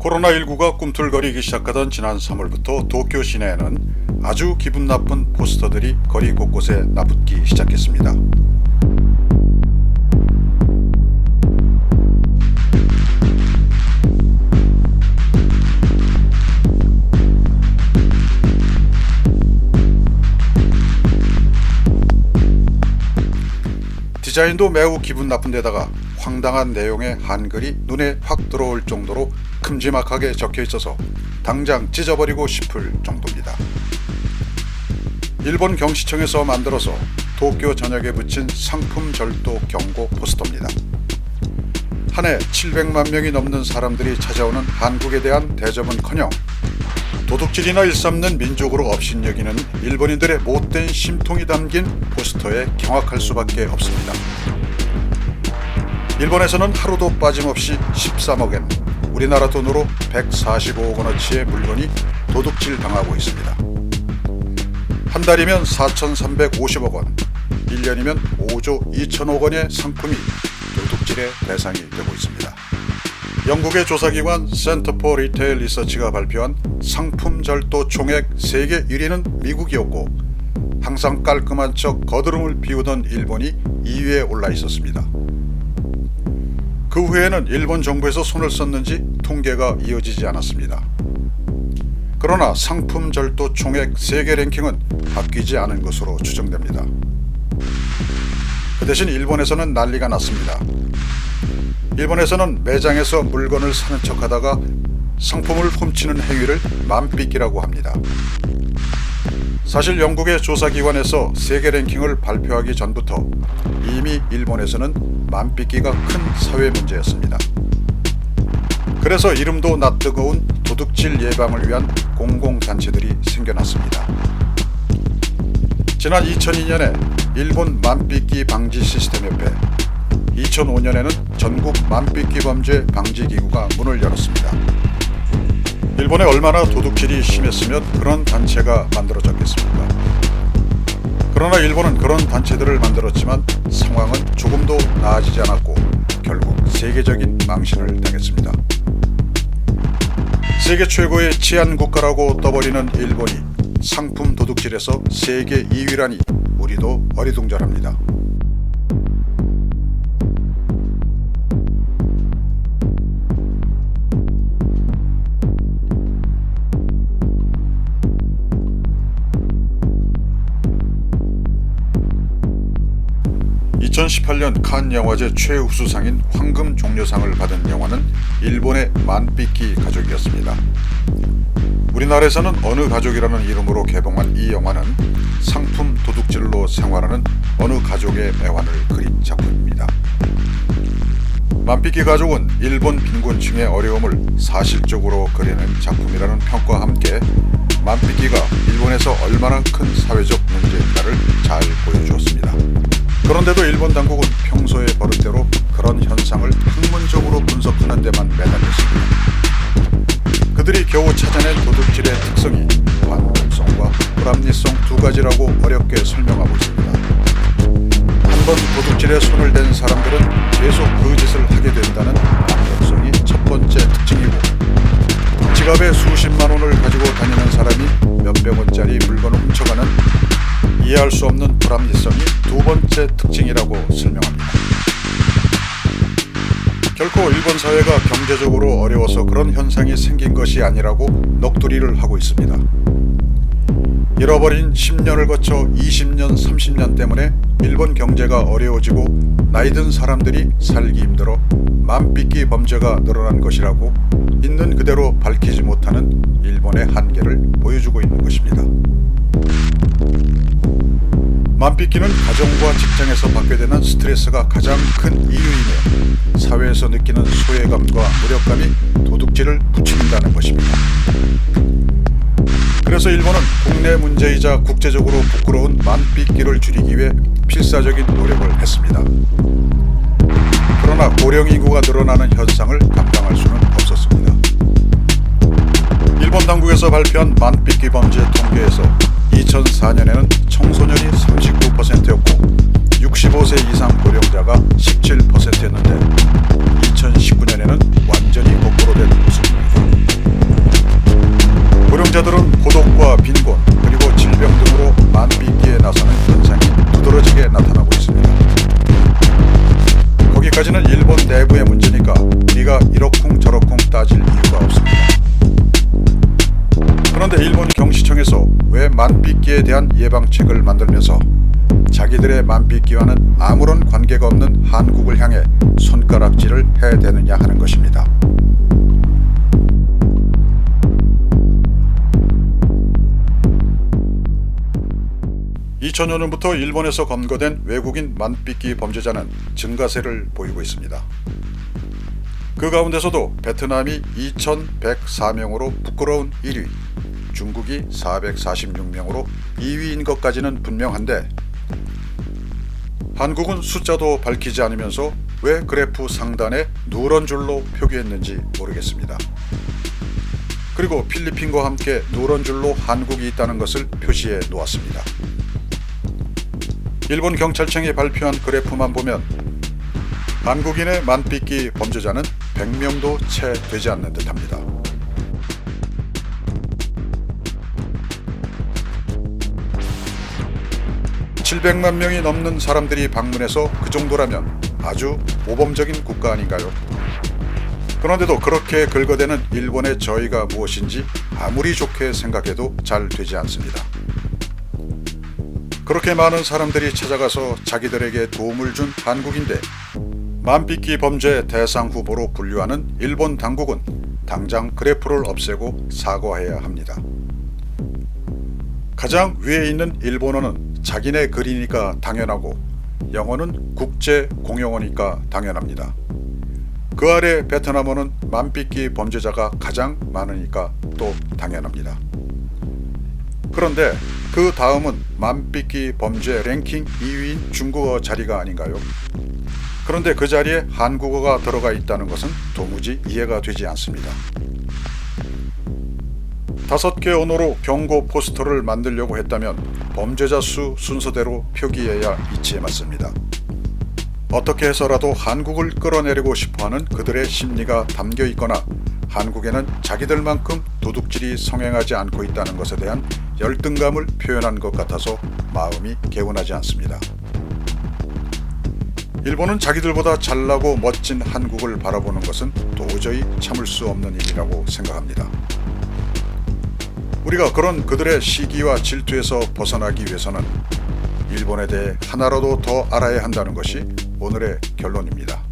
코로나19가 꿈틀거리기 시작하던 지난 3월부터 도쿄 시내에는 아주 기분 나쁜 포스터들이 거리 곳곳에 나붙기 시작했습니다. 디자인도 매우 기분 나쁜 데다가 황당한 내용의 한글이 눈에 확 들어올 정도로 큼지막하게 적혀 있어서 당장 찢어버리고 싶을 정도입니다. 일본 경시청에서 만들어서 도쿄 전역에 붙인 상품 절도 경고 포스터입니다. 한 해 700만 명이 넘는 사람들이 찾아오는 한국에 대한 대접은커녕 도둑질이나 일삼는 민족으로 업신여기는 일본인들의 못된 심통이 담긴 포스터에 경악할 수밖에 없습니다. 일본에서는 하루도 빠짐없이 13억엔, 우리나라 돈으로 145억 원어치의 물건이 도둑질 당하고 있습니다. 한 달이면 4,350억 원, 1년이면 5조 2천억 원의 상품이 도둑질의 대상이 되고 있습니다. 영국의 조사기관 센터 포 리테일 리서치가 발표한 상품 절도 총액 세계 1위는 미국이었고 항상 깔끔한 척 거드름을 피우던 일본이 2위에 올라 있었습니다. 그 후에는 일본 정부에서 손을 썼는지 통계가 이어지지 않았습니다. 그러나 상품 절도 총액 세계 랭킹은 바뀌지 않은 것으로 추정됩니다. 그 대신 일본에서는 난리가 났습니다. 일본에서는 매장에서 물건을 사는 척하다가 상품을 훔치는 행위를 맘삐기라고 합니다. 사실 영국의 조사기관에서 세계 랭킹을 발표하기 전부터 이미 일본에서는 맘삐기가 큰 사회 문제였습니다. 그래서 이름도 낯뜨거운 도둑질 예방을 위한 공공단체들이 생겨났습니다. 지난 2002년에 일본 맘삐기 방지 시스템협회, 2005년에는 전국 맘삐기 범죄 방지 기구가 문을 열었습니다. 일본에 얼마나 도둑질이 심했으면 그런 단체가 만들어졌겠습니까? 그러나 일본은 그런 단체들을 만들었지만 상황은 조금도 나아지지 않았고 결국 세계적인 망신을 당했습니다. 세계 최고의 치안 국가라고 떠벌이는 일본이 상품 도둑질에서 세계 2위라니 우리도 어리둥절합니다. (2018년) 칸 영화제 최우수상인 황금 종려상을 받은 영화는 일본의 만삐끼 가족이었습니다. 우리나라에서는 어느 가족이라는 이름으로 개봉한 이 영화는 상품 도둑질로 생활하는 어느 가족의 애환을 그린 작품입니다. 만삐끼 가족은 일본 빈곤층의 어려움을 사실적으로 그려낸 작품이라는 평가와 함께 만삐끼가 일본에서 얼마나 큰 사회적 문제인가를 잘 보여주었습니다. 그런데도 일본 당국은 평소의 버릇대로 그런 현상을 학문적으로 분석하는 데만 매달렸습니다. 그들이 겨우 찾아낸 도둑질의 특성이 반복성과 불합리성 두 가지라고 어렵게 설명하고 있습니다. 한번 도둑질에 손을 댄 사람들은 계속 그 짓을 하게 된다는 반복성이 첫 번째 특징이고, 지갑에 수십만 원을 가지고 다니는 사람이 몇백 원짜리 물건을 훔쳐가는 이해할 수 없는 불합리성이 두 번째 특징이라고 설명합니다. 결코 일본 사회가 경제적으로 어려워서 그런 현상이 생긴 것이 아니라고 넋두리를 하고 있습니다. 잃어버린 10년을 거쳐 20년, 30년 때문에 일본 경제가 어려워지고 나이든 사람들이 살기 힘들어 맘삐끼 범죄가 늘어난 것이라고 있는 그대로 밝히지 못하는 일본의 한계를 보여주고 있는 것입니다. 맘삐끼는 가정과 직장에서 받게 되는 스트레스가 가장 큰 이유이며 사회에서 느끼는 소외감과 무력감이 도둑질을 부추긴다는 것입니다. 그래서 일본은 국내 문제이자 국제적으로 부끄러운 맘삐끼를 줄이기 위해 필사적인 노력을 했습니다. 그러나 고령 인구가 늘어나는 현상을 감당할 수는 없었습니다. 일본 당국에서 발표한 맘삐끼 범죄 통계에서 2004년에는 청소년이 39%였고 65세 이상 고령자가 17%였는데 2019년에는 완전히 거꾸로 된 모습입니다. 유권자들은 고독과 빈곤 그리고 질병 등으로 만빚기에 나서는 현상이 두드러지게 나타나고 있습니다. 거기까지는 일본 내부의 문제니까 우리가 이러쿵 저러쿵 따질 이유가 없습니다. 그런데 일본 경시청에서 왜 만빚기에 대한 예방책을 만들면서 자기들의 만빚기와는 아무런 관계가 없는 한국을 향해 손가락질을 해대느냐 하는 것입니다. (2000년부터) 일본에서 검거된 외국인 만빚기 범죄자는 증가세를 보이고 있습니다. 그 가운데서도 베트남이 2104명으로 부끄러운 1위, 중국이 446명으로 2위인 것까지는 분명한데 한국은 숫자도 밝히지 않으면서 왜 그래프 상단에 누런 줄로 표기했는지 모르겠습니다. 그리고 필리핀과 함께 누런 줄로 한국이 있다는 것을 표시해 놓았습니다. 일본 경찰청이 발표한 그래프만 보면 한국인의 만빚기 범죄자는 100명도 채 되지 않는 듯합니다. (700만) 명이 넘는 사람들이 방문해서 그 정도라면 아주 모범적인 국가 아닌가요? 그런데도 그렇게 긁어대는 일본의 저희가 무엇인지 아무리 좋게 생각해도 잘 되지 않습니다. 그렇게 많은 사람들이 찾아가서 자기들에게 도움을 준 한국인데 만빚기 범죄 대상 후보로 분류하는 일본 당국은 당장 그래프를 없애고 사과해야 합니다. 가장 위에 있는 일본어는 자기네 글이니까 당연하고 영어는 국제 공용어니까 당연합니다. 그 아래 베트남어는 만빚기 범죄자가 가장 많으니까 또 당연합니다. 그런데 그 다음은 만빚기 범죄 랭킹 2위인 중국어 자리가 아닌가요? 그런데 그 자리에 한국어가 들어가 있다는 것은 도무지 이해가 되지 않습니다. 5개 언어로 경고 포스터를 만들려고 했다면 범죄자 수 순서대로 표기해야 이치에 맞습니다. 어떻게 해서라도 한국을 끌어내리고 싶어하는 그들의 심리가 담겨 있거나 한국에는 자기들만큼 도둑질이 성행하지 않고 있다는 것에 대한 열등감을 표현한 것 같아서 마음이 개운하지 않습니다. 일본은 자기들보다 잘나고 멋진 한국을 바라보는 것은 도저히 참을 수 없는 일이라고 생각합니다. 우리가 그런 그들의 시기와 질투에서 벗어나기 위해서는 일본에 대해 하나라도 더 알아야 한다는 것이 오늘의 결론입니다.